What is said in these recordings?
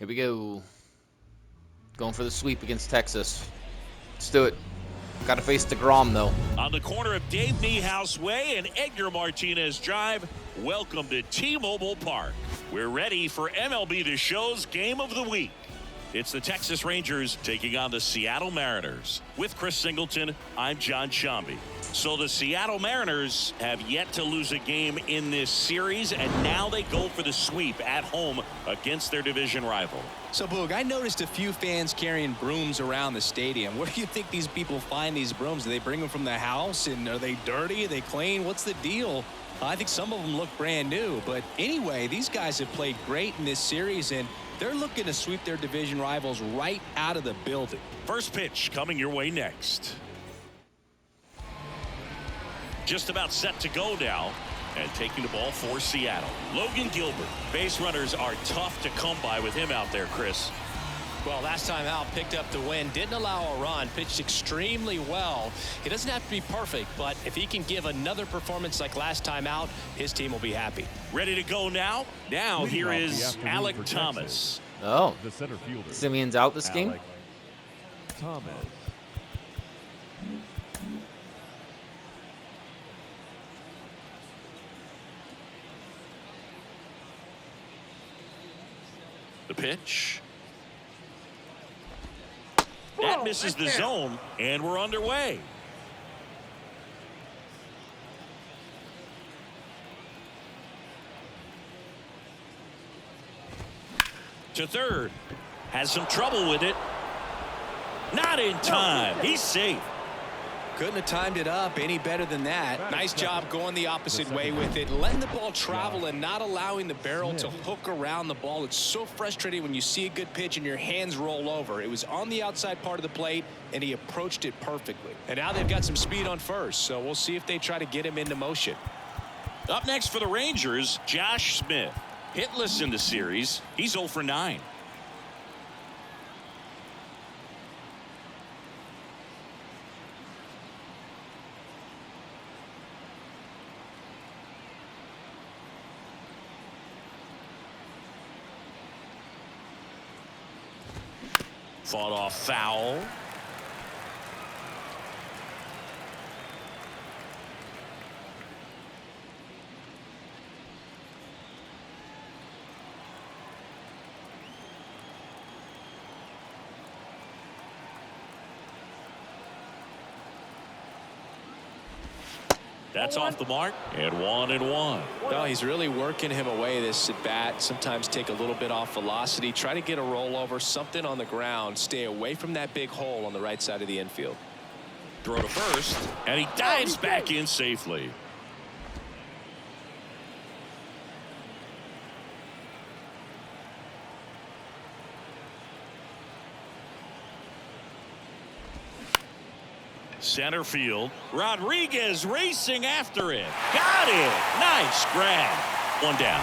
Here we go. Going for the sweep against Texas. Let's do it. Got to face DeGrom, though. On the corner of Dave Niehaus Way and Edgar Martinez Drive, welcome to T-Mobile Park. We're ready for MLB The Show's Game of the Week. It's the Texas Rangers taking on the Seattle Mariners. With Chris Singleton, I'm John Shambi. So the Seattle Mariners have yet to lose a game in this series, and now they go for the sweep at home against their division rival. So, Boog, I noticed a few fans carrying brooms around the stadium. Where do you think these people find these brooms? Do they bring them from the house? And are they dirty? Are they clean? What's the deal? I think some of them look brand new. But anyway, these guys have played great in this series, and they're looking to sweep their division rivals right out of the building. First pitch coming your way next. Just about set to go now. And taking the ball for Seattle, Logan Gilbert. Base runners are tough to come by with him out there, Chris. Well, last time out, picked up the win, didn't allow a run, pitched extremely well. He doesn't have to be perfect, but if he can give another performance like last time out, his team will be happy. Ready to go now? Now here is Alec Thomas. Oh, The center fielder. Simeon's out this game? Alec Thomas. The pitch. That misses the zone, and we're underway. To third. Has some trouble with it. Not in time. He's safe. Couldn't have timed it up any better than that. Nice job going the opposite way with it, letting the ball travel and not allowing the barrel to hook around the ball. It's so frustrating when you see a good pitch and your hands roll over. It was on the outside part of the plate, and he approached it perfectly. And now they've got some speed on first, so we'll see if they try to get him into motion. Up next for the Rangers, Josh Smith. Hitless in the series. He's 0 for 9. Fought off foul. That's off the mark, and 1-1. Well, he's really working him away this at bat. Sometimes take a little bit off velocity, try to get a rollover, something on the ground, stay away from that big hole on the right side of the infield. Throw to first, and he dives back in safely. Center field. Rodriguez racing after it. Got it. Nice grab. One down.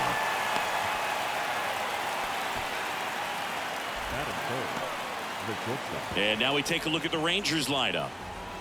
Adam Cole, the shortstop. And now we take a look at the Rangers lineup.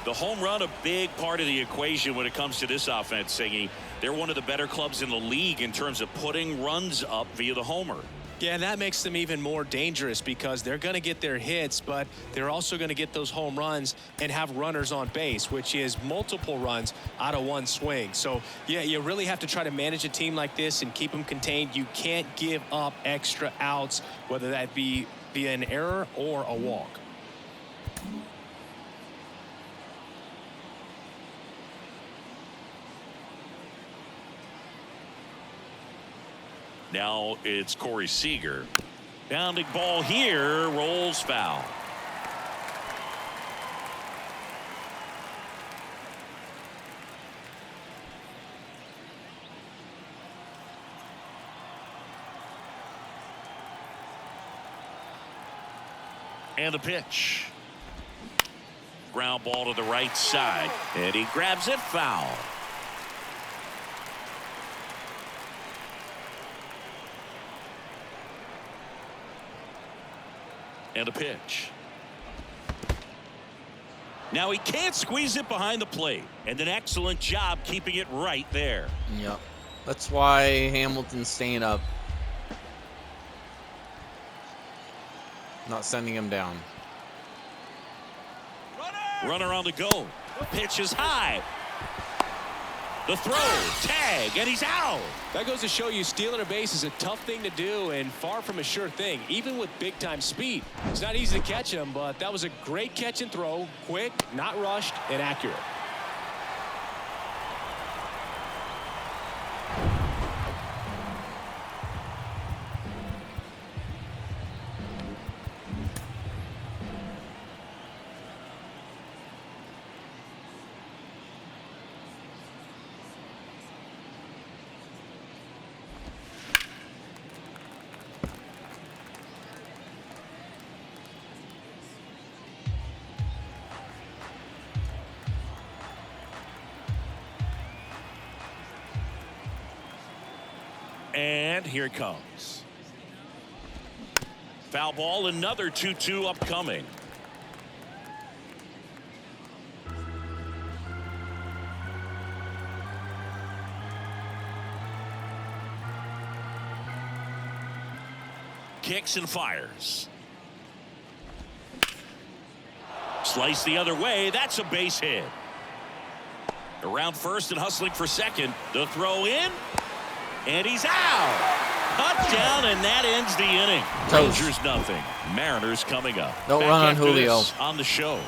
The home run, a big part of the equation when it comes to this offense, Singy. They're one of the better clubs in the league in terms of putting runs up via the homer. Yeah, and that makes them even more dangerous because they're going to get their hits, but they're also going to get those home runs and have runners on base, which is multiple runs out of one swing. So, yeah, you really have to try to manage a team like this and keep them contained. You can't give up extra outs, whether that be via an error or a walk. Now it's Corey Seager. Bounding ball here, rolls foul. And the pitch. Ground ball to the right side, and he grabs it foul. And a pitch. Now he can't squeeze it behind the plate, and an excellent job keeping it right there. Yep. That's why Hamilton's staying up. Not sending him down. Runner on the go. Pitch is high. The throw, tag, and he's out. That goes to show you stealing a base is a tough thing to do and far from a sure thing, even with big-time speed. It's not easy to catch him, but that was a great catch and throw. Quick, not rushed, and accurate. And here it comes. Foul ball, another 2-2 upcoming. Kicks and fires. Slice the other way. That's a base hit. Around first and hustling for second. The throw in. And he's out. Cut down, and that ends the inning. Toast. Rangers nothing. Mariners coming up. Don't Back run on after Julio. this on the show.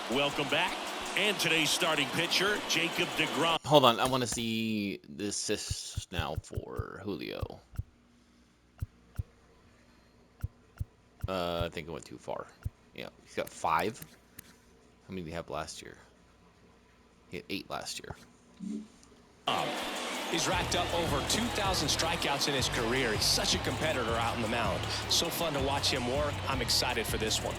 Welcome back. And today's starting pitcher, Jacob deGrom. Hold on, I want to see the assists now for Julio. I think it went too far. Yeah, he's got 5. How many did he have last year? He had 8 last year. He's racked up over 2,000 strikeouts in his career. He's such a competitor out on the mound. So fun to watch him work. I'm excited for this one.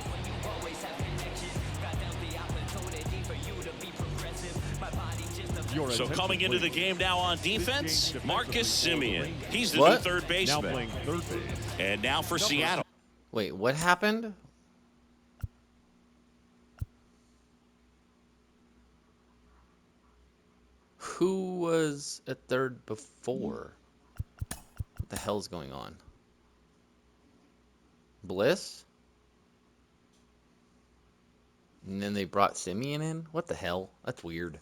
So coming into the game now on defense, Marcus Semien. He's the new What? third Now baseman. playing third base. And now for Seattle. Wait, what happened? Who was at third before? What the hell's going on? Bliss? And then they brought Simeon in? What the hell? That's weird.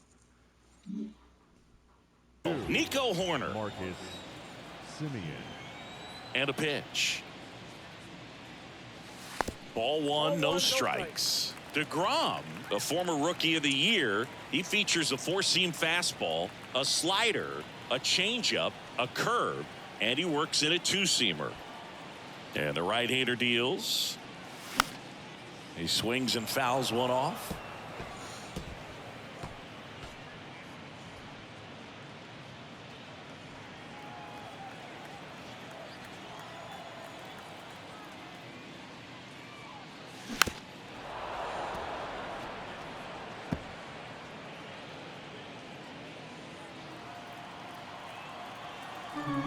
Nico Horner. Marcus Semien. And a pitch. Ball one, no strikes. deGrom, a former rookie of the year, he features a 4-seam fastball, a slider, a changeup, a curve, and he works in a 2-seamer. And the right-hander deals. He swings and fouls one off.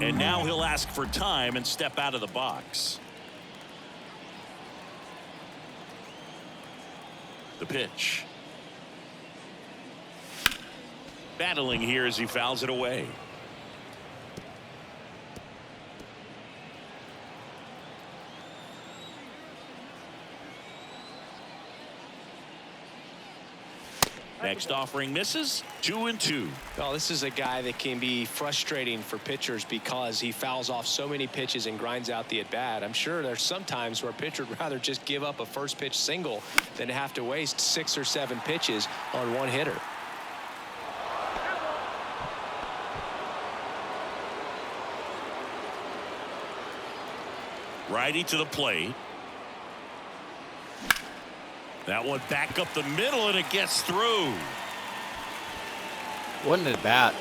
And now he'll ask for time and step out of the box. The pitch. Battling here as he fouls it away. Next offering misses. 2-2. Well, this is a guy that can be frustrating for pitchers because he fouls off so many pitches and grinds out the at-bat. I'm sure there's some times where a pitcher would rather just give up a first pitch single than have to waste 6 or 7 pitches on one hitter. Righty to the plate. That one back up the middle, and it gets through. Wasn't it bad?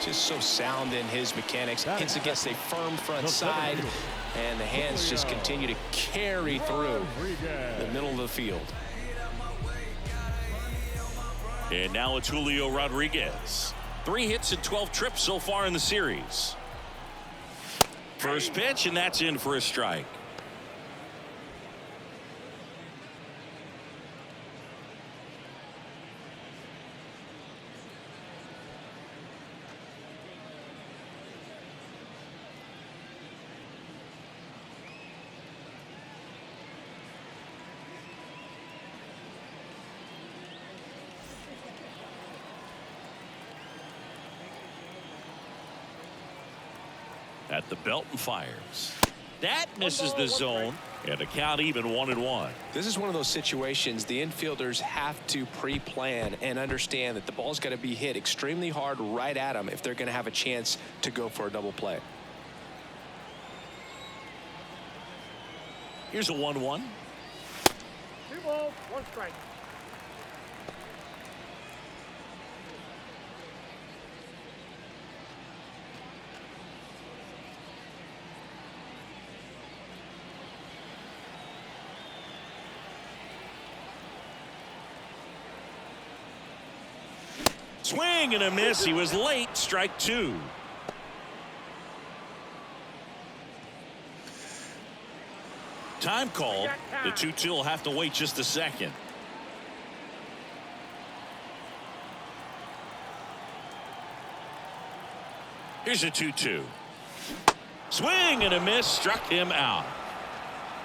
Just so sound in his mechanics. Hits against a firm front side, and the hands just continue to carry through the middle of the field. And now it's Julio Rodriguez. 3 hits and 12 trips so far in the series. First pitch, and that's in for a strike. At the belt and fires. That misses the zone. And the count even 1-1. This is one of those situations the infielders have to pre-plan and understand that the ball's got to be hit extremely hard right at them if they're going to have a chance to go for a double play. Here's a 1-1. 2 balls, 1 strike. Swing and a miss. He was late. Strike 2. Time called. The 2-2 will have to wait just a second. Here's a 2-2. Swing and a miss. Struck him out.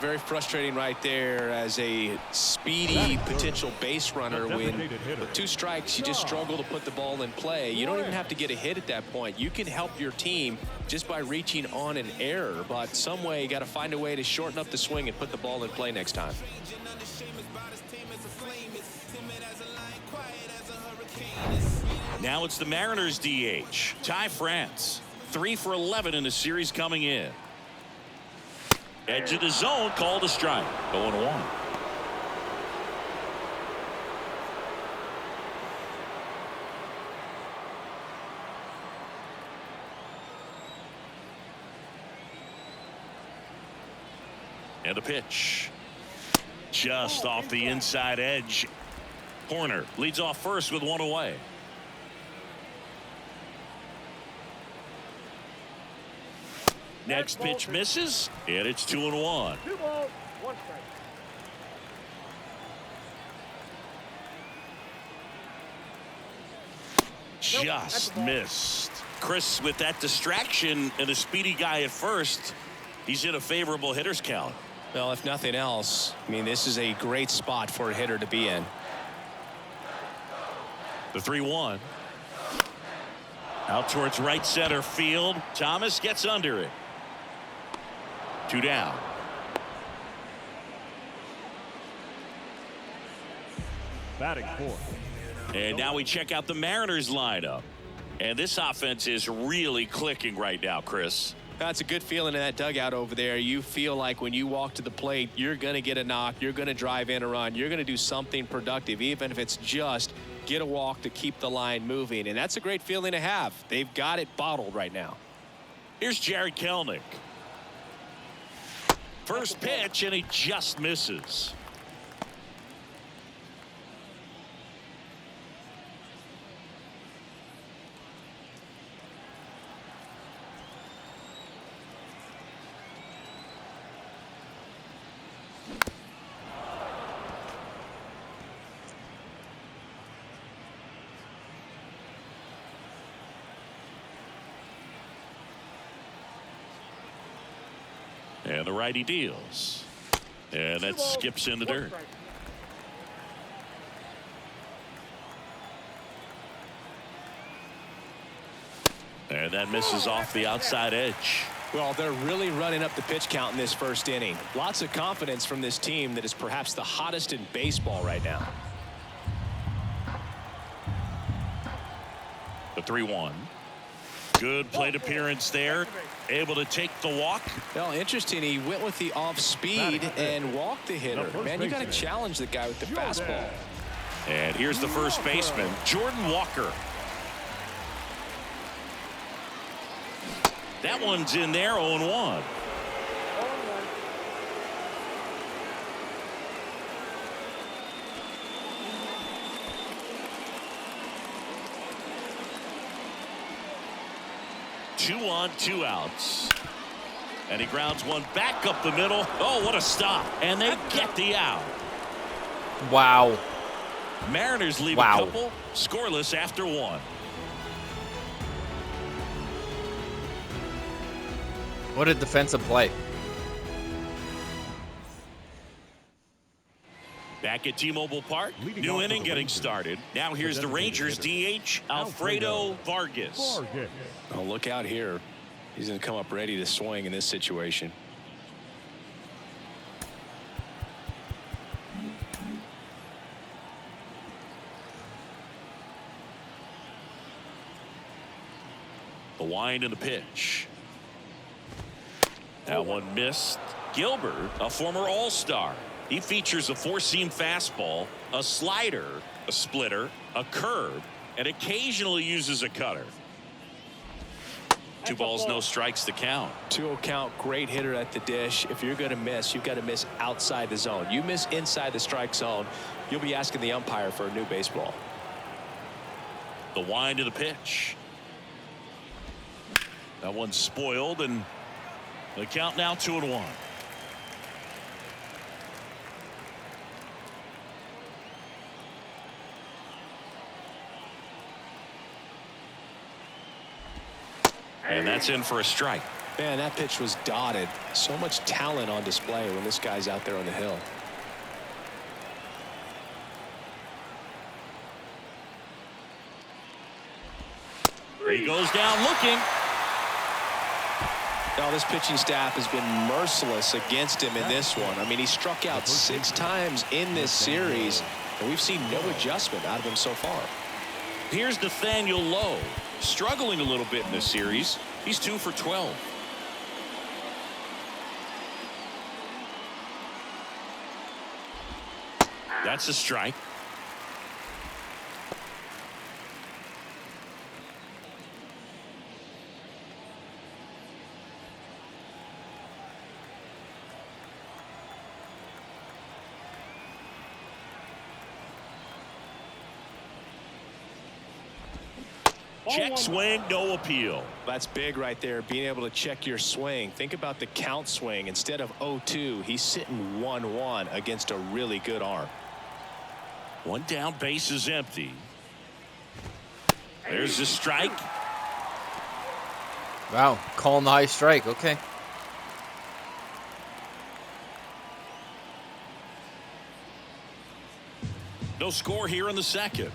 Very frustrating right there as a speedy potential base runner. When with 2 strikes, you just struggle to put the ball in play. You don't even have to get a hit at that point. You can help your team just by reaching on an error, but some way you got to find a way to shorten up the swing and put the ball in play next time. Now it's the Mariners DH, Ty France. 3 for 11 in the series coming in. Edge of the zone, called a strike. 0-1. And a pitch. Just off the inside edge. Horner leads off first with 1 away. Next pitch misses, and it's 2-1. 2 balls, 1 strike. Just missed. Chris, with that distraction and a speedy guy at first, he's in a favorable hitter's count. Well, if nothing else, I mean, this is a great spot for a hitter to be in. The 3-1. Out towards right center field. Thomas gets under it. 2 down. Batting 4th. And now we check out the Mariners lineup. And this offense is really clicking right now, Chris. That's a good feeling in that dugout over there. You feel like when you walk to the plate, you're going to get a knock. You're going to drive in a run. You're going to do something productive, even if it's just get a walk to keep the line moving. And that's a great feeling to have. They've got it bottled right now. Here's Jared Kelenic. First pitch, and he just misses. And the righty deals. And that skips in the dirt. And that misses off the outside edge. Well, they're really running up the pitch count in this first inning. Lots of confidence from this team that is perhaps the hottest in baseball right now. The 3-1. Good plate appearance there. Able to take the walk. Well, interesting. He went with the off speed and walked the hitter. Man, you got to challenge the guy with the fastball. And here's the first baseman, Jordan Walker. That one's in there, 0-1. 2 on, 2 outs. And he grounds one back up the middle. Oh, what a stop. And they get the out. Wow. Mariners leave a couple scoreless after 1. What a defensive play. Back at T-Mobile Park, new inning getting started. Now here's the Rangers DH, Alfredo Vargas. Oh, look out here. He's going to come up ready to swing in this situation. The wind and the pitch. That one missed. Gilbert, a former All-Star. He features a four-seam fastball, a slider, a splitter, a curve, and occasionally uses a cutter. 2 balls, no strikes to count. 2-0 count, great hitter at the dish. If you're going to miss, you've got to miss outside the zone. You miss inside the strike zone, you'll be asking the umpire for a new baseball. The wind of the pitch. That one's spoiled, and the count now 2-1. And that's in for a strike. Man, that pitch was dotted. So much talent on display when this guy's out there on the hill. He goes down looking. Now, this pitching staff has been merciless against him in this one. I mean, he struck out 6 times in this series, and we've seen no adjustment out of him so far. Here's Nathaniel Lowe, struggling a little bit in this series. He's 2 for 12. That's a strike. Check swing, no appeal. That's big right there, being able to check your swing. Think about the count swing. Instead of 0-2, he's sitting 1-1 against a really good arm. 1 down, base is empty. There's a strike. Wow, calling the high strike. Okay. No score here in the second.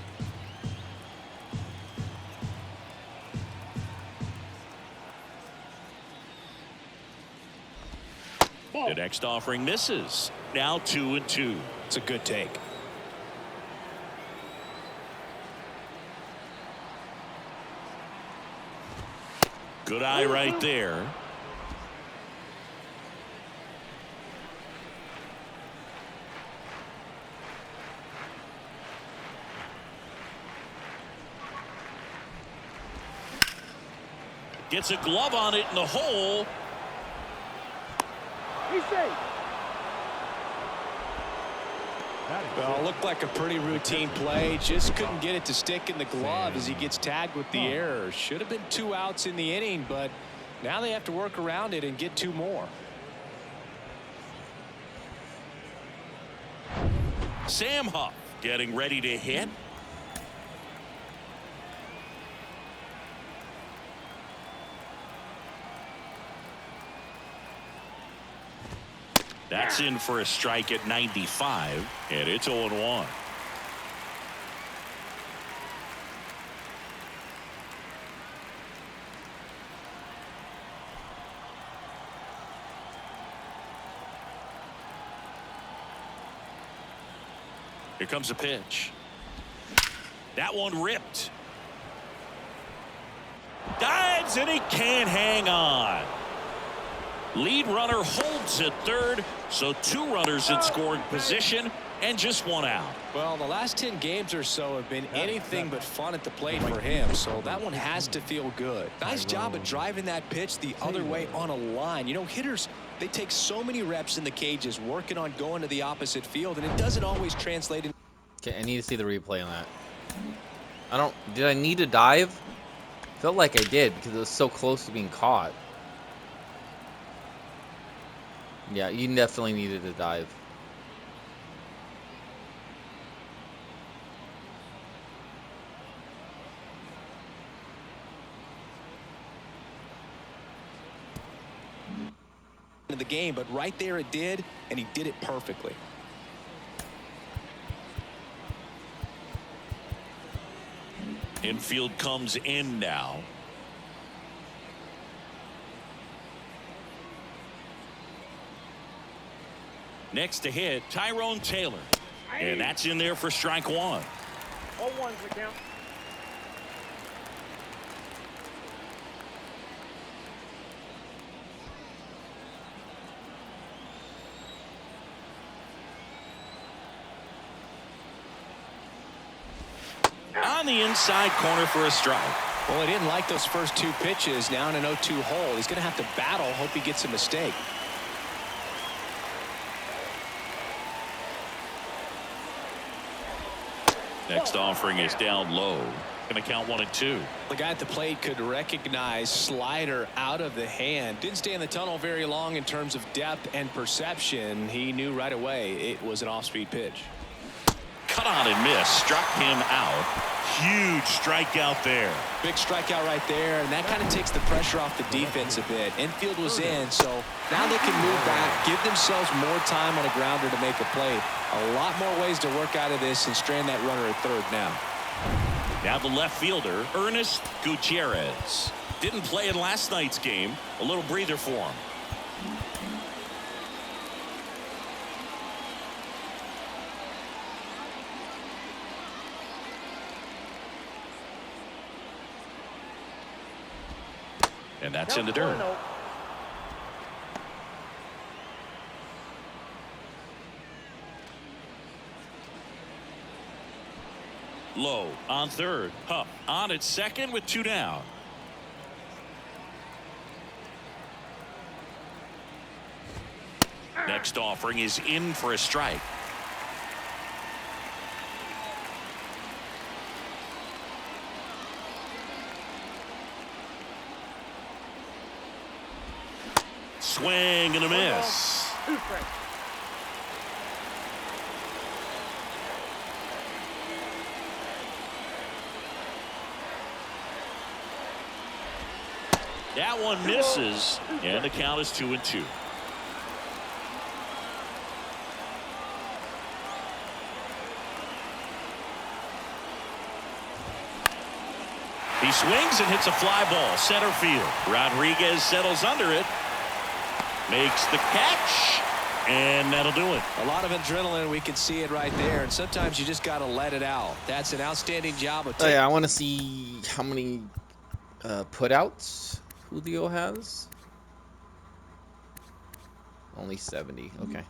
The next offering misses. Now 2-2. It's a good take. Good eye right there. Gets a glove on it in the hole. He's safe. Well, it looked like a pretty routine play. Just couldn't get it to stick in the glove as he gets tagged with the error. Should have been 2 outs in the inning, but now they have to work around it and get 2 more. Sam Huff getting ready to hit. That's in for a strike at 95, and it's 0-1. Here comes a pitch. That one ripped. Dives, and he can't hang on. Lead runner holds at third, so 2 runners in scoring position and just 1 out. Well, the last 10 games or so have been anything but fun at the plate for him, so that one has to feel good. Nice job of driving that pitch the other way on a line. You know, hitters, they take so many reps in the cages working on going to the opposite field, and it doesn't always translate. Okay, I need to see the replay on that. Did I need to dive? Felt like I did because it was so close to being caught. Yeah, you definitely needed to dive. In the game, but right there it did, and he did it perfectly. Infield comes in now. Next to hit, Tyrone Taylor. And that's in there for strike one. All ones the count. On the inside corner for a strike. Well, he didn't like those first two pitches. Now in an 0-2 hole. He's going to have to battle. Hope he gets a mistake. Next offering is down low. Going to count 1-2. The guy at the plate could recognize slider out of the hand. Didn't stay in the tunnel very long in terms of depth and perception. He knew right away it was an off-speed pitch. Cut on and miss. Struck him out. Huge strikeout there. Big strikeout right there, and that kind of takes the pressure off the defense a bit. Infield was in, so now they can move back, give themselves more time on a grounder to make a play. A lot more ways to work out of this and strand that runner at third now. Now the left fielder, Ernest Gutierrez. Didn't play in last night's game. A little breather for him. And that's in the dirt. Low on third. Huff on at second with 2 down. Next offering is in for a strike. Swing and a miss. 2 strikes. That one misses, and the count is 2-2. He swings and hits a fly ball center field. Rodriguez settles under it, makes the catch, and that'll do it. A lot of adrenaline. We can see it right there, and sometimes you just got to let it out. That's an outstanding job of Oh yeah, I want to see how many putouts Julio has. Only 70. Okay.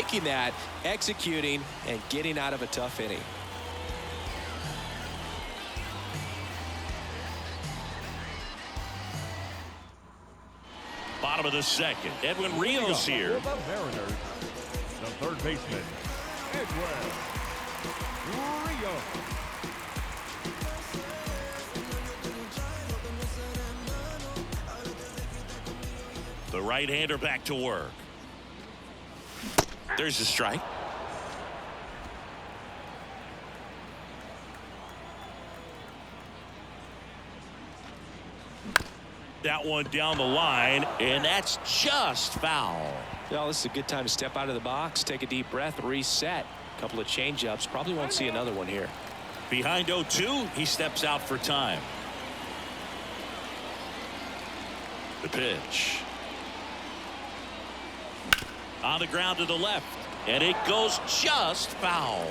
taking that, executing, and getting out of a tough inning. Bottom of the second. Edwin Rios here. For the Mariners, the third baseman, Edwin Rios. The right-hander back to work. There's a strike. That one down the line, and that's just foul. Well, this is a good time to step out of the box, take a deep breath, reset. A couple of change-ups. Probably won't see another one here. Behind 0-2, he steps out for time. The pitch. On the ground to the left, and it goes just foul.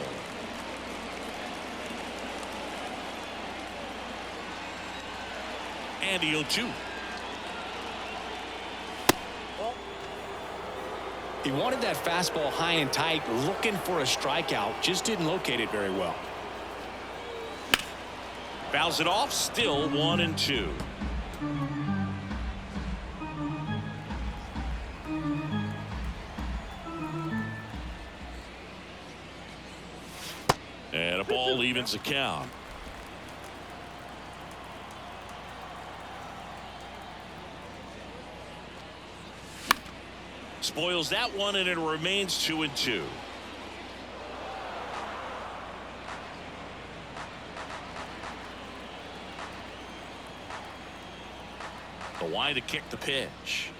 And the 0-2. He wanted that fastball high and tight, looking for a strikeout. Just didn't locate it very well. Fouls it off, still 1-2. And a ball evens the count. Spoils that one, and it remains 2-2. The wide to kick the pitch.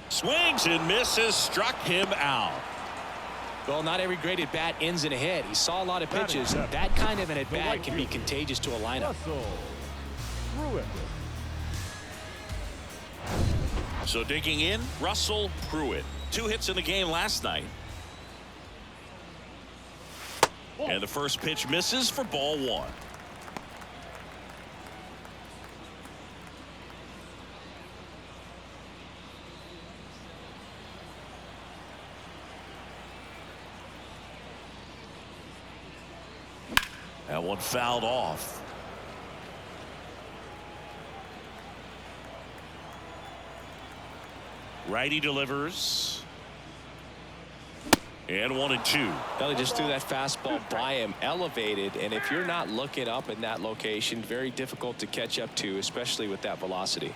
Swings and misses, struck him out. Well, not every great at-bat ends in a hit. He saw a lot of pitches. That kind of an at-bat can be contagious to a lineup. Pruitt. So digging in, Russell Pruitt. 2 hits in the game last night. And the first pitch misses for ball 1. That one fouled off. Righty delivers. And 1-2. Well, he just threw that fastball by him, elevated, and if you're not looking up in that location, very difficult to catch up to, especially with that velocity.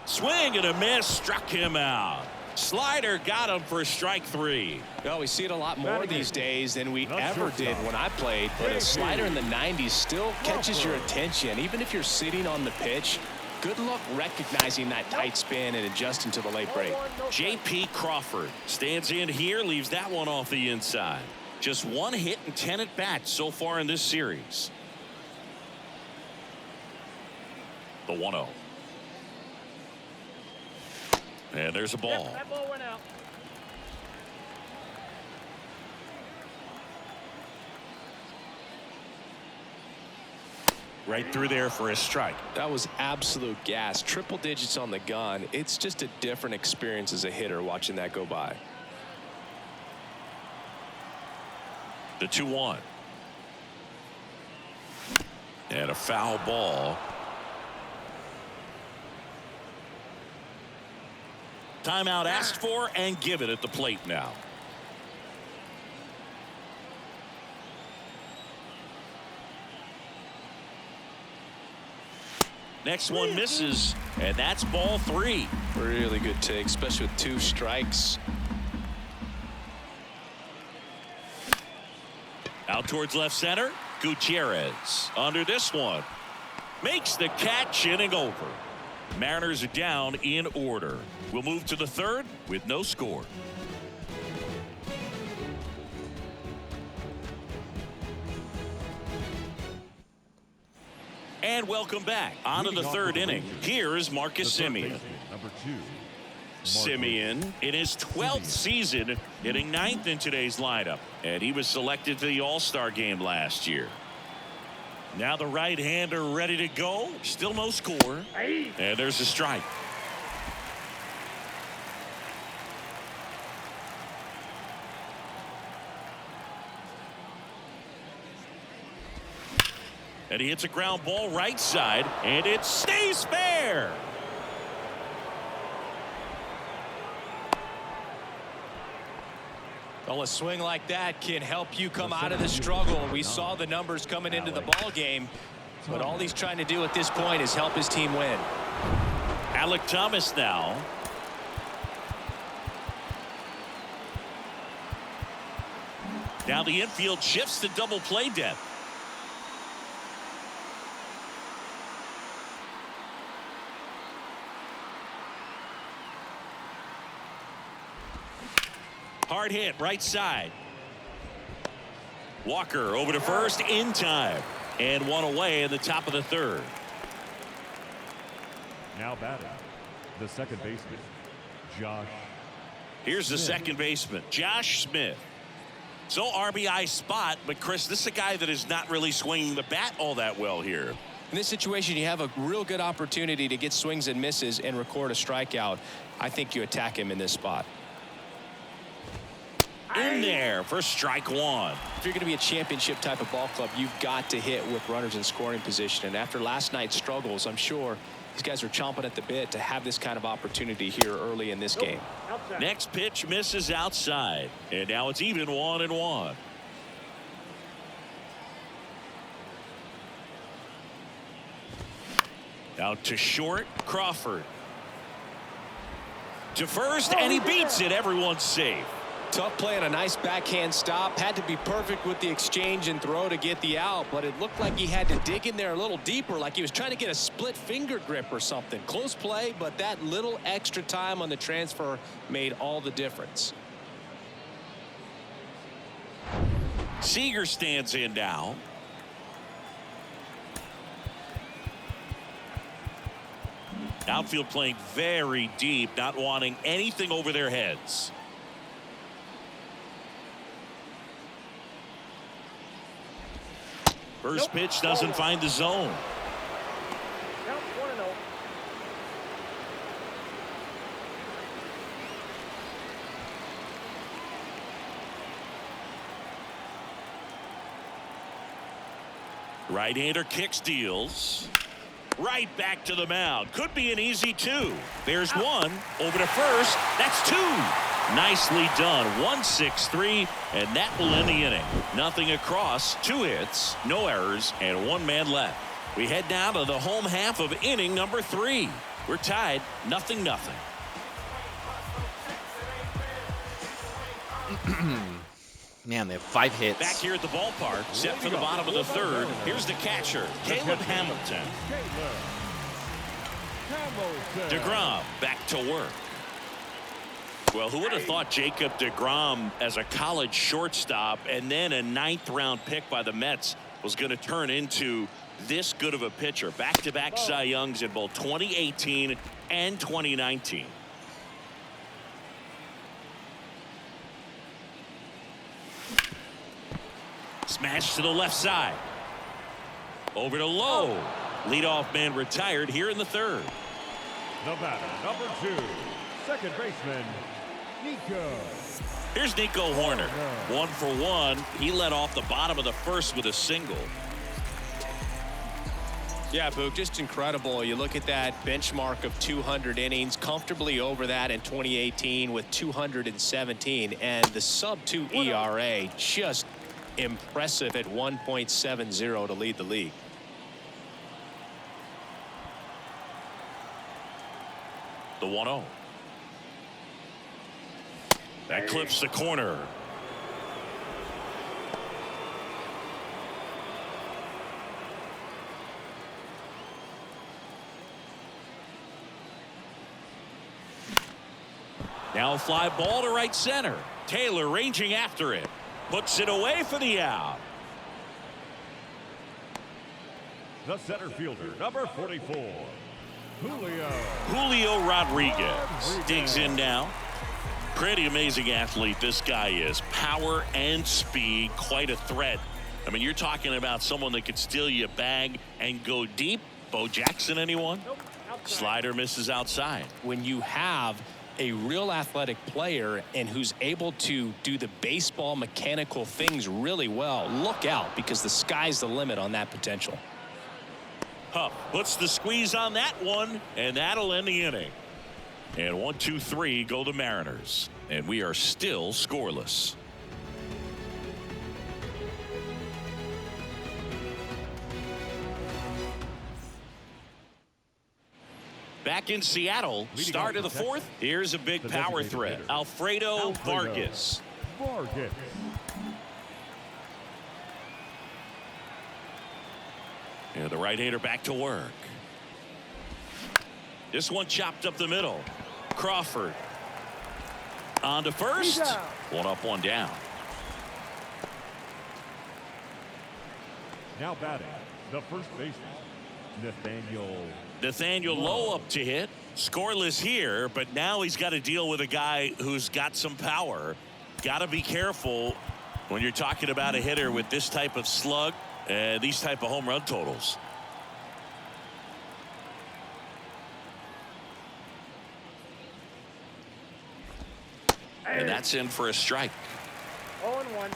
Swing and a miss, struck him out. Slider got him for strike 3. Well, we see it a lot more these days than we ever did when I played, but a slider in the 90s still catches your attention. Even if you're sitting on the pitch, good luck recognizing that tight spin and adjusting to the late break. J.P. Crawford stands in here, leaves that one off the inside. Just 1 hit and 10 at bats so far in this series. The 1-0. And there's a ball. That ball went out. Right through there for a strike. That was absolute gas. Triple digits on the gun. It's just a different experience as a hitter watching that go by. The 2-1. And a foul ball. Timeout asked for and given at the plate now. Next one misses, and that's ball 3. Really good take, especially with 2 strikes. Out towards left center. Gutierrez under this one. Makes the catch, inning over. Mariners are down in order. We'll move to the 3rd with no score. And welcome back. On to the 3rd inning. Here is Marcus Semien. Number 2. Semien in his 12th season, hitting 9th in today's lineup, and he was selected to the All-Star game last year. Now the right-hander ready to go. Still no score. And there's a strike. And he hits a ground ball right side, and it stays fair. Well, a swing like that can help you come out of the struggle. We saw the numbers coming into the ball game, but all he's trying to do at this point is help his team win. Alec Thomas now. Now the infield shifts to double play depth. Hard hit right side. Walker over to first in time, and one away in the top of the 3rd. Now batting, the second baseman, Josh. Here's the second baseman, Josh Smith. So RBI spot, but Chris, this is a guy that is not really swinging the bat all that well here. In this situation, you have a real good opportunity to get swings and misses and record a strikeout. I think you attack him in this spot. In there for strike 1. If you're going to be a championship type of ball club, you've got to hit with runners in scoring position. And after last night's struggles, I'm sure these guys are chomping at the bit to have this kind of opportunity here early in this game. Next pitch misses outside, and now it's even 1-1. Out to short, Crawford. To first, and he beats it. Everyone's safe. Tough play and a nice backhand stop. Had to be perfect with the exchange and throw to get the out, but it looked like he had to dig in there a little deeper, like he was trying to get a split finger grip or something. Close play, but that little extra time on the transfer made all the difference. Seager stands in now. Outfield playing very deep, not wanting anything over their heads. First pitch doesn't find the zone. Count 1-0. Right-hander kicks, deals. Right back to the mound. Could be an easy 2. There's 1. Over to first. That's 2. Nicely done. 1-6-3, and that will end the inning. Nothing across. 2 hits, no errors, and 1 man left. We head now to the home half of inning number 3. We're tied 0-0. Man, they have 5 hits. Back here at the ballpark, set for the bottom of the 3rd. Here's the catcher, Caleb Hamilton. DeGrom back to work. Well, who would have thought Jacob DeGrom as a college shortstop and then a 9th-round pick by the Mets was going to turn into this good of a pitcher? Back-to-back Cy Youngs in both 2018 and 2019. Smash to the left side. Over to Lowe. Leadoff man retired here in the 3rd. The batter, number 2, second baseman, Nico. Here's Nico Horner. 1 for 1. He led off the bottom of the 1st with a single. Yeah, Boog, just incredible. You look at that benchmark of 200 innings, comfortably over that in 2018 with 217, and the sub-2 ERA just impressive at 1.70 to lead the league. The 1-0. That clips the corner. Now a fly ball to right center. Taylor ranging after it. Puts it away for the out. The center fielder, number 44, Julio Rodriguez digs in now. Pretty amazing athlete this guy is. Power and speed, quite a threat. I mean, you're talking about someone that could steal you a bag and go deep. Bo Jackson, anyone? Nope. Outside. Slider misses outside. When you have a real athletic player and who's able to do the baseball mechanical things really well, look out, because the sky's the limit on that potential. Huff puts the squeeze on that one, and that'll end the inning. And 1-2-3 go the Mariners, and we are still scoreless. Back in Seattle, start of the 4th. Here's a big power threat. Alfredo Vargas. And the right-hander back to work. This one chopped up the middle. Crawford on to first. 1 up, 1 down. Now batting, the first baseman, Nathaniel Lowe up to hit. Scoreless here, but now he's got to deal with a guy who's got some power. Got to be careful when you're talking about a hitter with this type of slug and these type of home run totals. And that's in for a strike. 0-1.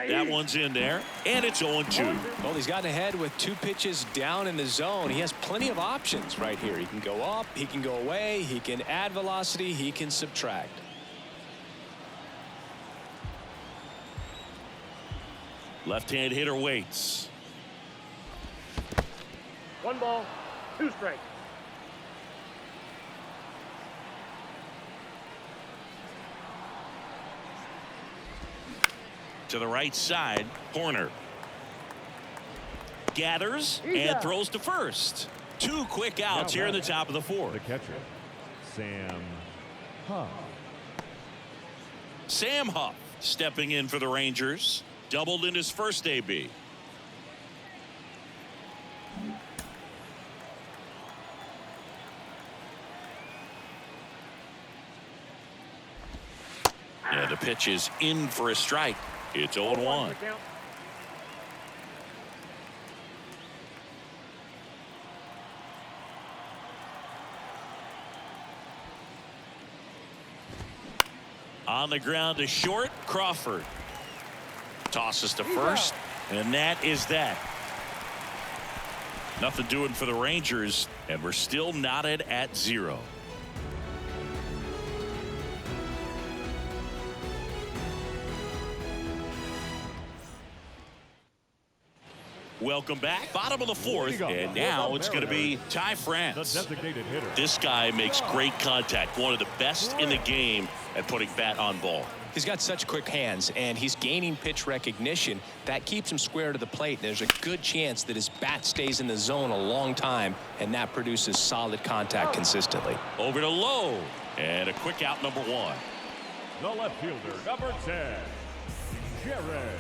That one's in there, and it's 0-2. Well, he's gotten ahead with 2 pitches down in the zone. He has plenty of options right here. He can go up, he can go away, he can add velocity, he can subtract. Left-hand hitter waits. 1 ball, 2 strikes. To the right side, corner. Gathers and throws to first. 2 quick outs here in the top of the 4th. The catcher, Sam Huff. Sam Huff stepping in for the Rangers. Doubled in his first AB. And the pitch is in for a strike. It's 0-1. On the ground to short, Crawford. Tosses to first, and that is that. Nothing doing for the Rangers, and we're still knotted at 0. Welcome back. Bottom of the fourth, and now it's going to be Ty France. This guy makes great contact. One of the best in the game at putting bat on ball. He's got such quick hands, and he's gaining pitch recognition. That keeps him square to the plate. There's a good chance that his bat stays in the zone a long time, and that produces solid contact consistently. Over to Lowe, and a quick out, number 1. The left fielder, number 10, Jared.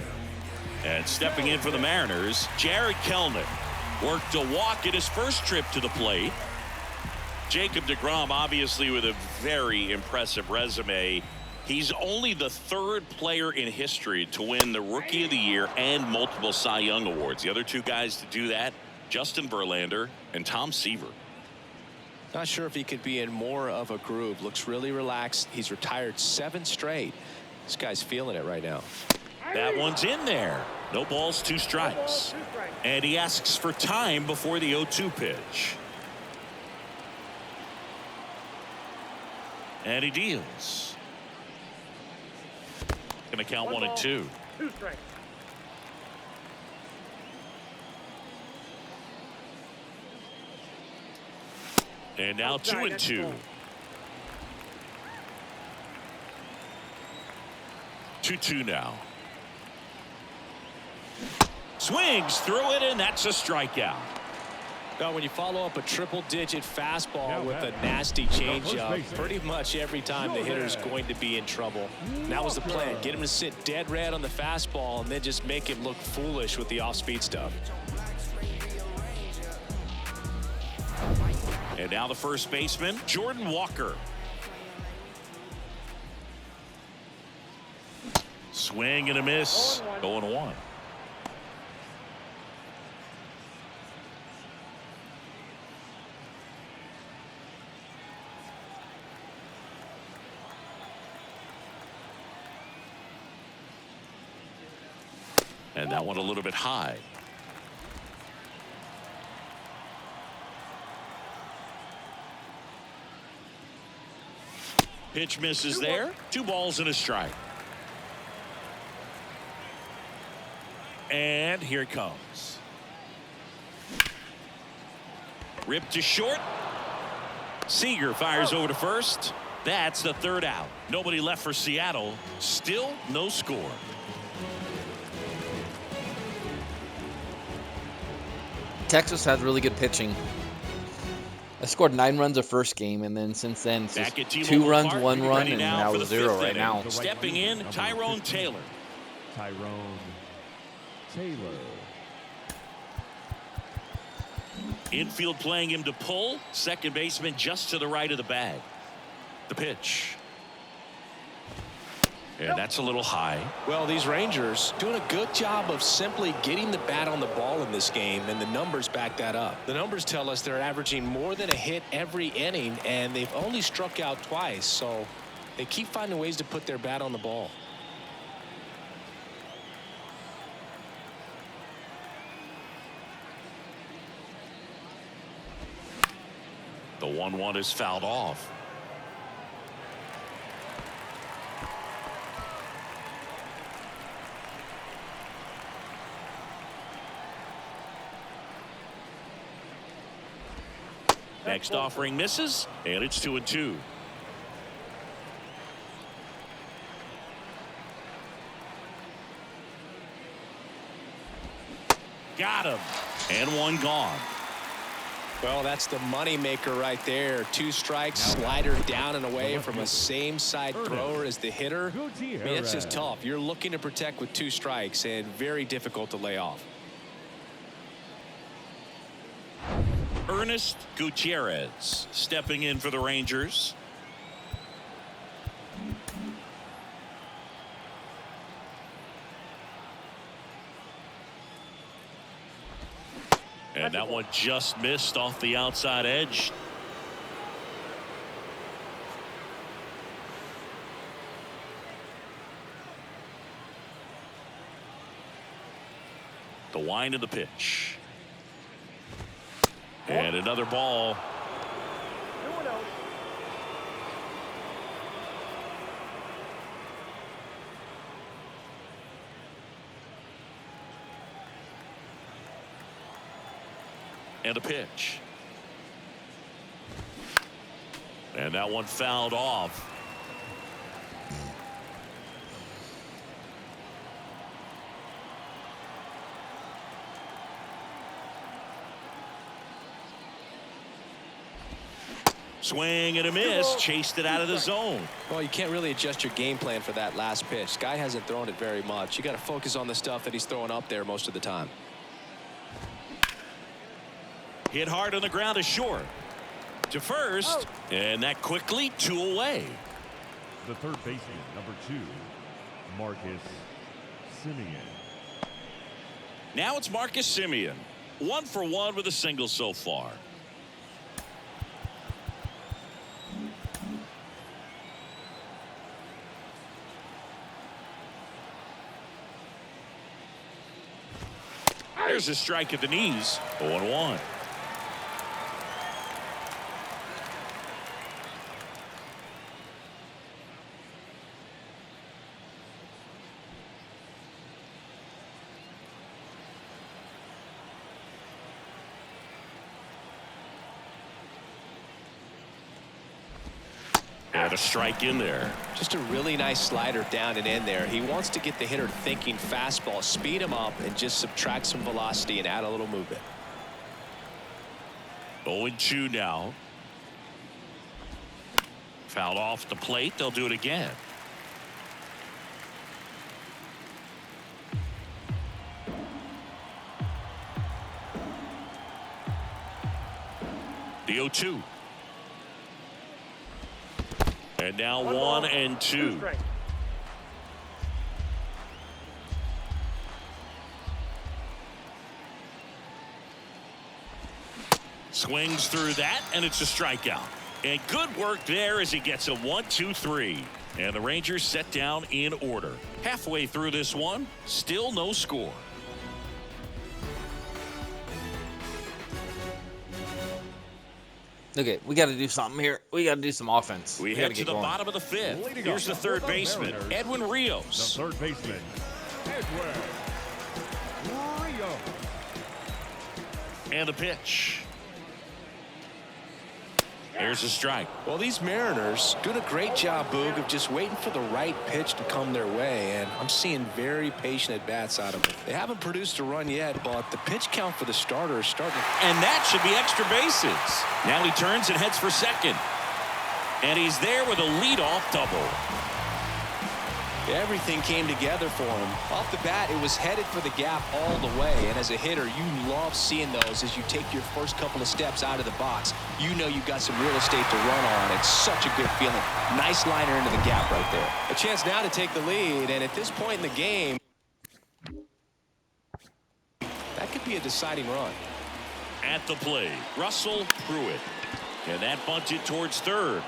And stepping in for the Mariners, Jared Kelenic worked a walk at his first trip to the plate. Jacob deGrom, obviously with a very impressive resume. He's only the 3rd player in history to win the Rookie of the Year and multiple Cy Young awards. The other 2 guys to do that, Justin Verlander and Tom Seaver. Not sure if he could be in more of a groove. Looks really relaxed. He's retired 7 straight. This guy's feeling it right now. That one's in there. No balls, 2 strikes. And he asks for time before the 0-2 pitch. And he deals. Going to count 1 and 2. 2 strikes. And now 2 and 2. 2-2 now. Swings through it, and that's a strikeout. Now, when you follow up a triple-digit fastball with a nasty changeup, pretty much every time the hitter's going to be in trouble. And that was the plan. Get him to sit dead red on the fastball and then just make him look foolish with the off-speed stuff. And now the first baseman, Jordan Walker. Swing and a miss. 0-1. And that one a little bit high. Pitch misses there. 2 balls and a strike. And here it comes. Ripped to short. Seager fires over to first. That's the 3rd out. Nobody left for Seattle. Still no score. Texas has really good pitching. I scored 9 runs the first game, and then since then, it's just 2 runs, Park, 1 run, and now now 0 right now. Stepping in, Tyrone Taylor. Tyrone Taylor. Infield playing him to pull. Second baseman just to the right of the bag. The pitch. And that's a little high. Well, these Rangers doing a good job of simply getting the bat on the ball in this game, and the numbers back that up. The numbers tell us they're averaging more than a hit every inning, and they've only struck out twice, so they keep finding ways to put their bat on the ball. The 1-1 is fouled off. Next offering misses, and it's 2-2. Got him, and 1 gone. Well, that's the money maker right there. 2 strikes, slider down and away from a same side thrower as the hitter. I mean, it's just tough. You're looking to protect with 2 strikes and very difficult to lay off. Ernest Gutierrez stepping in for the Rangers. And that one just missed off the outside edge. The wind of the pitch. And another ball. 2-0. And a pitch. And that one fouled off. Swing and a miss. Chased it out of the zone. Well, you can't really adjust your game plan for that last pitch. Guy hasn't thrown it very much. You got to focus on the stuff that he's throwing up there most of the time. Hit hard on the ground is short. To first. And that quickly 2 away. The third baseman, number 2, Marcus Simeon. Now it's Marcus Simeon. 1 for 1 with a single so far. There's a strike at the knees. 0-1. And a strike in there. Just a really nice slider down and in there. He wants to get the hitter thinking fastball, speed him up, and just subtract some velocity and add a little movement. 0-2 now. Fouled off the plate. They'll do it again. The 0-2. And now 1 and 2. Swings through that, and it's a strikeout. And good work there as he gets a 1-2-3. And the Rangers set down in order. Halfway through this one, still no score. Okay, we got to do something here. We got to do some offense. We head to the bottom of the 5th. Here's the third baseman, Edwin Rios. The third baseman, Edwin Rios. And the pitch. Here's a strike. Well, these Mariners doing a great job, Boog, of just waiting for the right pitch to come their way, and I'm seeing very patient at-bats out of them. They haven't produced a run yet, but the pitch count for the starter is starting. And that should be extra bases. Now he turns and heads for second. And he's there with a leadoff double. Everything came together for him. Off the bat, it was headed for the gap all the way, and as a hitter, you love seeing those as you take your first couple of steps out of the box. You know you've got some real estate to run on. It's such a good feeling. Nice liner into the gap right there. A chance now to take the lead, and at this point in the game, that could be a deciding run. At the plate, Russell Pruitt. And that bunted towards third.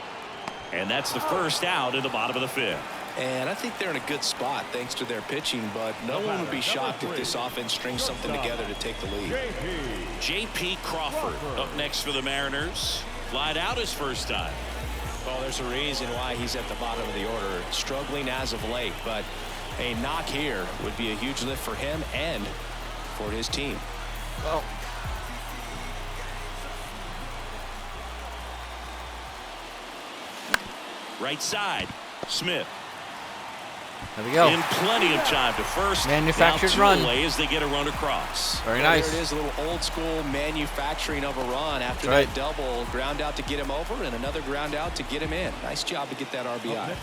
And that's the first out in the bottom of the 5th. And I think they're in a good spot thanks to their pitching, but no one would be shocked if this offense strings something together to take the lead. J.P. Crawford up next for the Mariners. Flied out his first time. Well, there's a reason why he's at the bottom of the order, struggling as of late, but a knock here would be a huge lift for him and for his team. Well, Right side, Smith. There we go. In plenty of time to first. Manufactured now run. away as they get a run across. Very Well, nice. There it is, a little old school manufacturing of a run after That's that double. Ground out to get him over and another ground out to get him in. Nice job to get that RBI.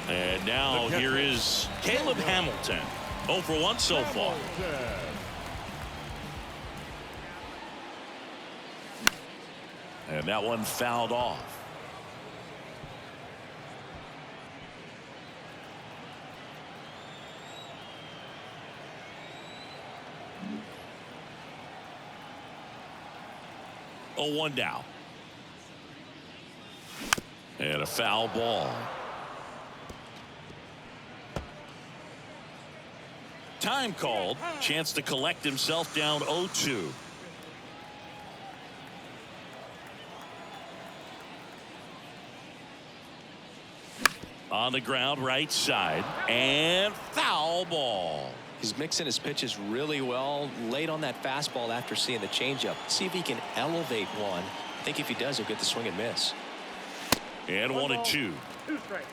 And now here is Caleb Hamilton. 0 for 1 so far. And that one fouled off. Oh, 1 down. And a foul ball. Time called. Chance to collect himself down 0-2. On the ground, right side. And foul ball. He's mixing his pitches really well. Late on that fastball after seeing the changeup. See if he can elevate one. I think if he does, he'll get the swing and miss. And 1-2. 2 strikes.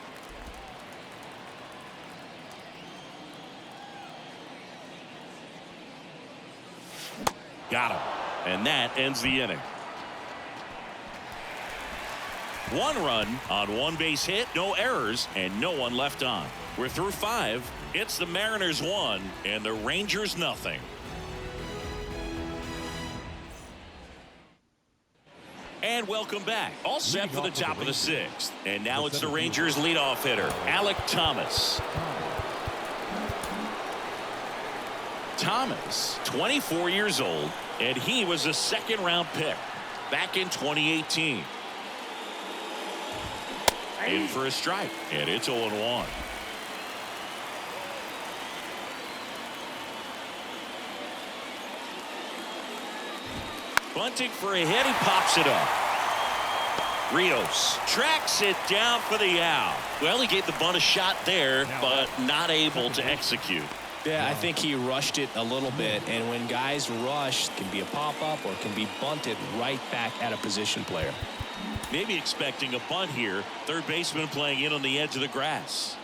Got him. And that ends the inning. 1 run on 1 base hit, no errors, and no one left on. We're through 5. It's the Mariners 1 and the Rangers nothing. And welcome back. All set for the top of the 6th. And now it's the Rangers leadoff hitter, Alek Thomas. Thomas, 24 years old, and he was a 2nd-round pick back in 2018. In for a strike, and it's 0-1. Bunting for a hit, he pops it up. Rios tracks it down for the out. Well, he gave the bunt a shot there, but not able to execute. Yeah, I think he rushed it a little bit, and when guys rush, it can be a pop-up or it can be bunted right back at a position player. Maybe expecting a bunt here. Third baseman playing in on the edge of the grass.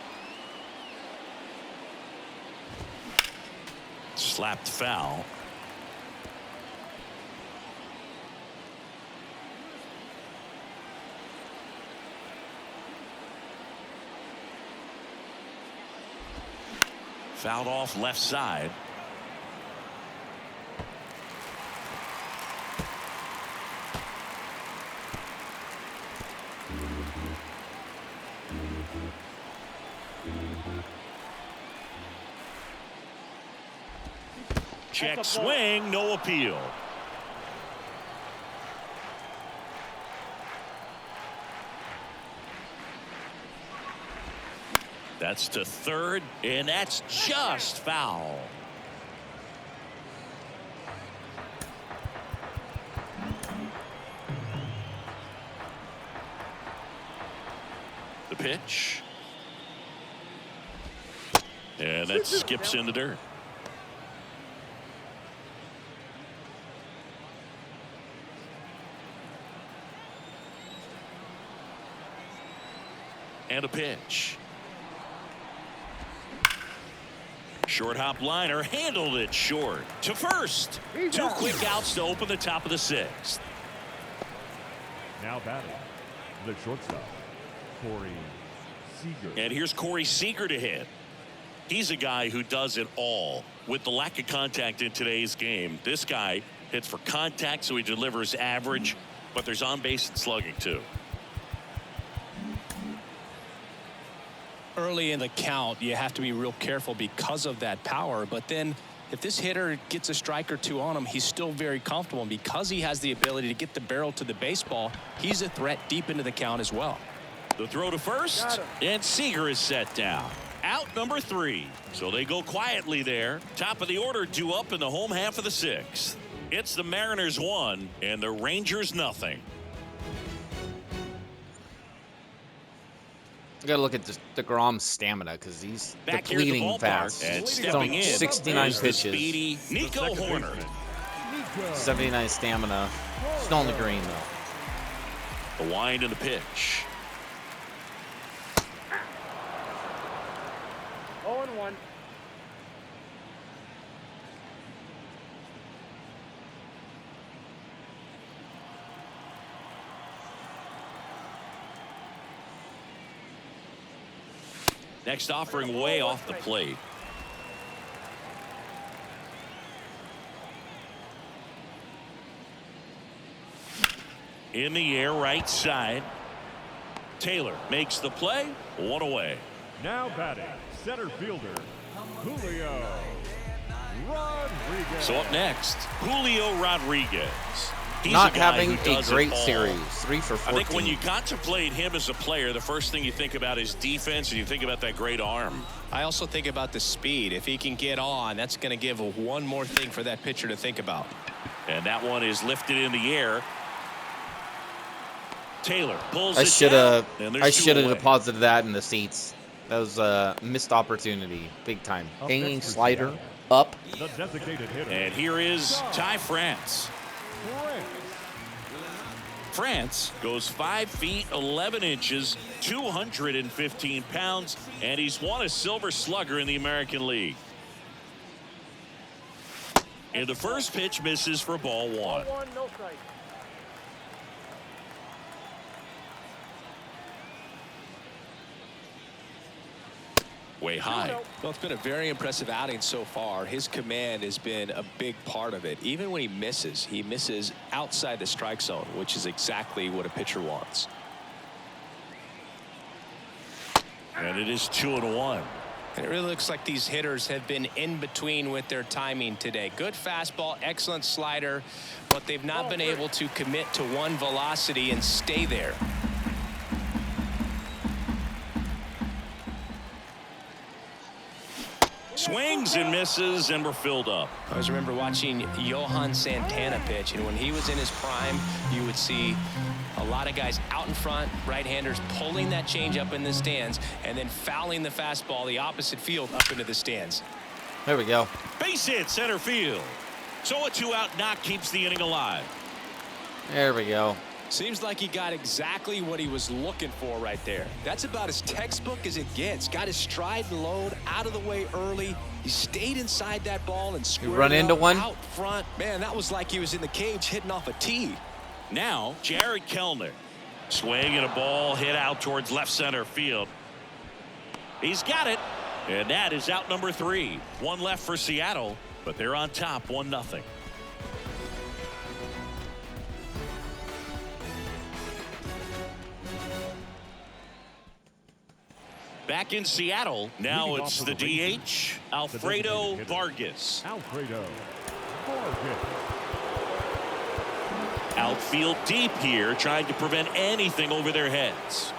Slapped foul. Fouled off left side. Check swing, no appeal. That's to third, and that's just foul. The pitch. And that skips in the dirt. And a pitch. Short hop liner handled it short to first. 2 quick outs to open the top of the 6th. Now batting, the shortstop, Corey Seager. And here's Corey Seager to hit. He's a guy who does it all. With the lack of contact in today's game, this guy hits for contact, so he delivers average, but there's on base and slugging too. Early in the count, you have to be real careful because of that power. But then if this hitter gets a strike or 2 on him, he's still very comfortable. And because he has the ability to get the barrel to the baseball, he's a threat deep into the count as well. The throw to first, and Seager is set down. Out number 3. So they go quietly there. Top of the order due up in the home half of the 6th. It's the Mariners 1 and the Rangers nothing. You gotta look at the DeGrom stamina because he's Back here at the depleting ballpark fast. and He's stepping on in. 69 is the pitches, speedy Nico Horner. 79 stamina. Still on the green though. The wind and the pitch. 0-1. Next offering way off the plate. In the air, right side. Taylor makes the play. 1 away. Now batting, center fielder, Julio Rodriguez. So up next, Julio Rodriguez. He's Not a guy having who a does great it all. series. 3 for I 14. think when you contemplate him as a player, the first thing you think about is defense, and you think about that great arm. I also think about the speed. If he can get on, that's going to give one more thing for that pitcher to think about. And that one is lifted in the air. Taylor pulls I it should down, have. and I there's 2 should have away. deposited that in the seats. That was a missed opportunity, big time. Up Hanging next for slider Seattle, up. the designated hitter. And here is Ty France. France. France goes 5 feet 11 inches, 215 pounds, and he's won a Silver Slugger in the American League. And the first pitch misses for ball 1. 1-1, no strike. Way high. Well, it's been a very impressive outing so far. His command has been a big part of it. Even when he misses outside the strike zone, which is exactly what a pitcher wants. And it is 2-1. And it really looks like these hitters have been in between with their timing today. Good fastball, excellent slider, but they've not been able to commit to one velocity and stay there. Swings and misses, and we're filled up. I always remember watching Johan Santana pitch, and when he was in his prime, you would see a lot of guys out in front, right-handers pulling that change up in the stands, and then fouling the fastball the opposite field up into the stands. There we go. Base hit center field. So a 2-out knock keeps the inning alive. There we go. Seems like he got exactly what he was looking for right there. That's about as textbook as it gets. Got his stride and load out of the way early. He stayed inside that ball and squared run it into up one? out front. Man, that was like he was in the cage hitting off a tee. Now, Jared Kellner. Swing and a ball hit out towards left center field. He's got it. And that is out number 3. 1 left for Seattle, but they're on top 1-0. Back in Seattle, now Leading it's off the for the Rangers, DH, the Alfredo designated hitter. Vargas. Alfredo Vargas. Outfield deep here, trying to prevent anything over their heads.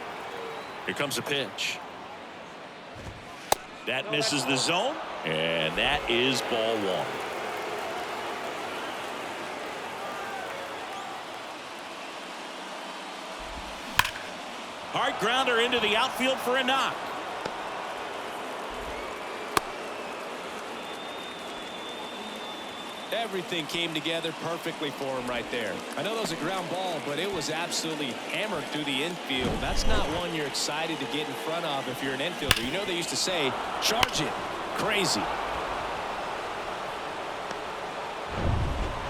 Here comes a pitch. That misses the zone, and that is ball 1. Hard grounder into the outfield for a knock. Everything came together perfectly for him right there. I know that was a ground ball, but it was absolutely hammered through the infield. That's not one you're excited to get in front of if you're an infielder. You know they used to say, charge it. Crazy.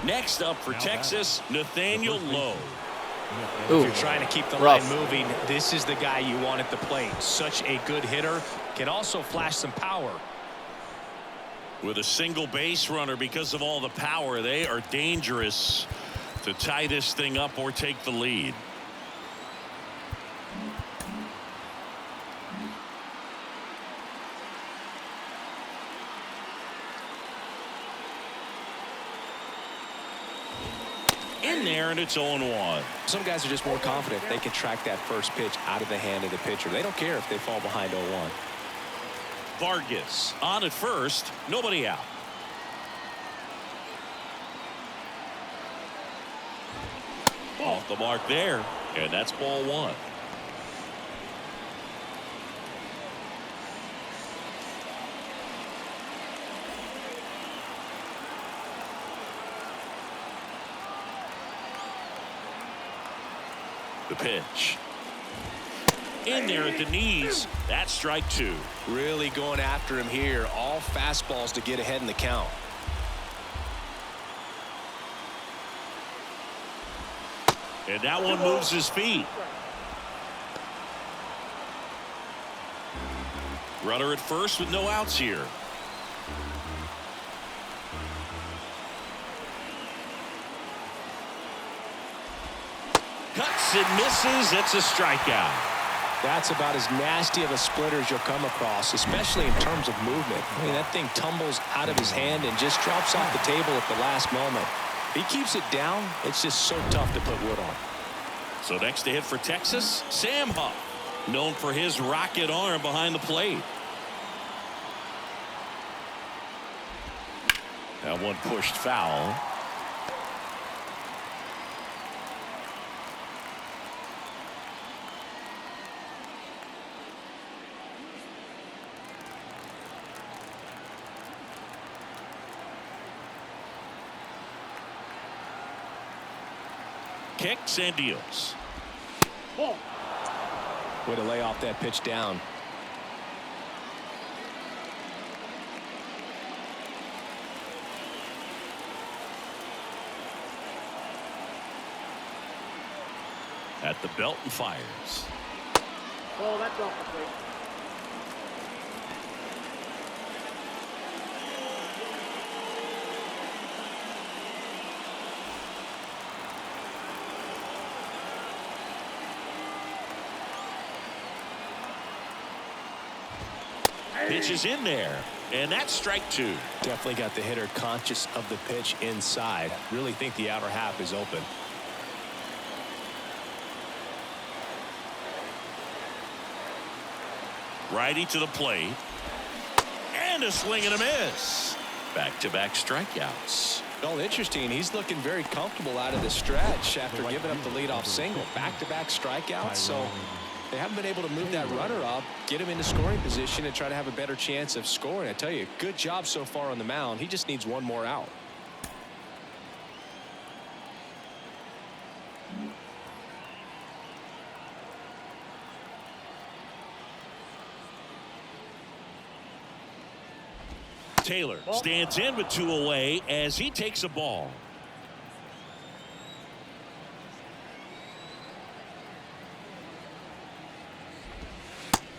Next up for Texas, Nathaniel Lowe. Ooh, If you're trying to keep the rough. line moving, this is the guy you want at the plate. Such a good hitter. Can also flash some power. With a single base runner, because of all the power, they are dangerous to tie this thing up or take the lead. In there, and it's 0-1. Some guys are just more confident they can track that first pitch out of the hand of the pitcher. They don't care if they fall behind 0-1. Vargas on at first, nobody out. Off the mark there, and that's ball 1. The pitch. In there at the knees. That's strike 2. Really going after him here. All fastballs to get ahead in the count. And that one moves his feet. Runner at first with no outs here. Cuts and misses. It's a strikeout. That's about as nasty of a splitter as you'll come across, especially in terms of movement. I mean, that thing tumbles out of his hand and just drops off the table at the last moment. He keeps it down. It's just so tough to put wood on. So next to hit for Texas, Sam Huff, known for his rocket arm behind the plate. That one pushed foul. Kicks and deals. Way to lay off that pitch down. At the belt and fires. Oh, that's off the plate. Pitch is in there, and that's strike 2. Definitely got the hitter conscious of the pitch inside. Really think the outer half is open. Righty to the plate. And a swing and a miss. Back-to-back strikeouts. Well, interesting. He's looking very comfortable out of the stretch after giving up the leadoff single. Back-to-back strikeouts. So they haven't been able to move that runner up, get him into scoring position, and try to have a better chance of scoring. I tell you, good job so far on the mound. He just needs one more out. Taylor stands in with 2 away as he takes a ball.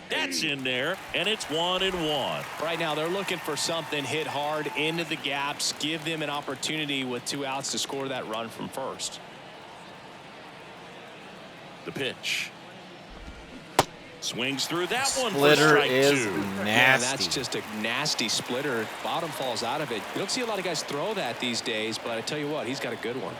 That's in there, and it's 1-1. Right now they're looking for something hit hard into the gaps, give them an opportunity with 2 outs to score that run from first. The pitch. Swings through that one for Splitter strike is 2. nasty. Yeah, that's just a nasty splitter. Bottom falls out of it. You don't see a lot of guys throw that these days, but I tell you what, he's got a good one.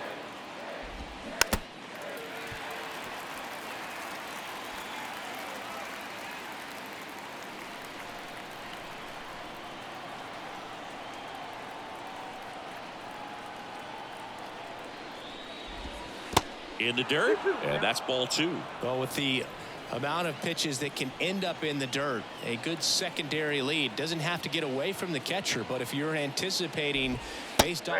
In the dirt, and that's ball 2. Well, with the amount of pitches that can end up in the dirt, a good secondary lead doesn't have to get away from the catcher, but if you're anticipating based on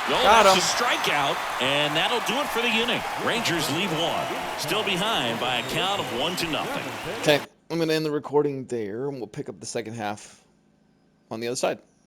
Well, that's a strikeout, and that'll do it for the inning. Rangers leave 1, still behind by a count of 1-0. Okay, I'm going to end the recording there, and we'll pick up the second half on the other side.